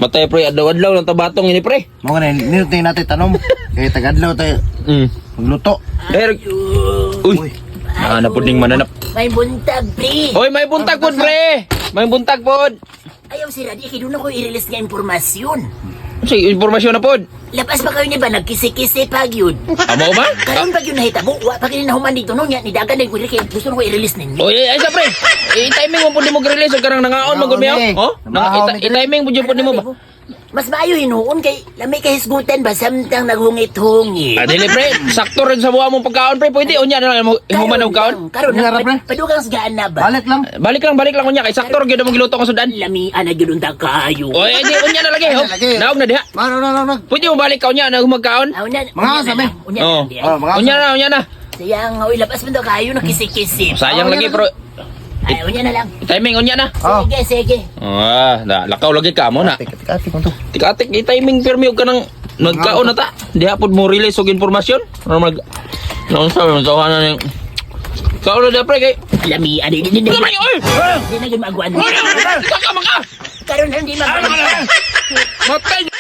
Matay pre, adlaw-adlaw ng tabatong ini pre. Mo nga ninutin natin tanom. Kaya tagadlaw tayo magluto. Dahil, uy, nahanap po ding mananap. May buntag, pre. Hoy, may buntag po pre. May buntag po. Ayaw si Radi, kaya doon ako i-release nga impormasyon. Sige, informasyon na po. Lapas ba kayo ni ba nagkisi-kisi pag yun? Amo ba? Karoon pag yun nahitabo, pag yun nahuman dito no, ni Dagan na yung kaya gusto ko i-release ninyo. Oy, ay sa pre. I-timing mo po di mo release og karang nangaon magud miyo. Oh? I-timing mo jud po di mo ba? Mas maayo hinuon kay lami kay hisgutan ba samtang naghungit-hungit. Ah, dili pre, sakto rin sa buha mong pagkaon pre. Pwede unya na lang mo human og kaon. Karon Nga ra, pre. na padugang gaan na ba? Balik lang. Balik lang unya kay sakto ra gyud mo giluto ko sudan. Lami ana gyud unta kayo. Oy, di unya na lagi. Oh. Naog na diha. Mano. Pwede mo balik ka unya na magkaon. Mga sabi. Oh. mga Unya na. Sayang, oy lapas man daw kayo nakisik-kisip. Sayang lagi pro. Ay, unya na lang. Timing unya na. Oh. Sige. Ah, lakaw lagi ka mo na. Tikati ko to. Tikatik i-timing permi og kanang nagkaon na ta. Diha pod mo release og informasyon. Ano mag Naon sa mga tawanan ng kaon na pre kay. Lami, ano hindi Lamay oy. na yun magwan. Kaka maka. Karon hindi magwan. Matay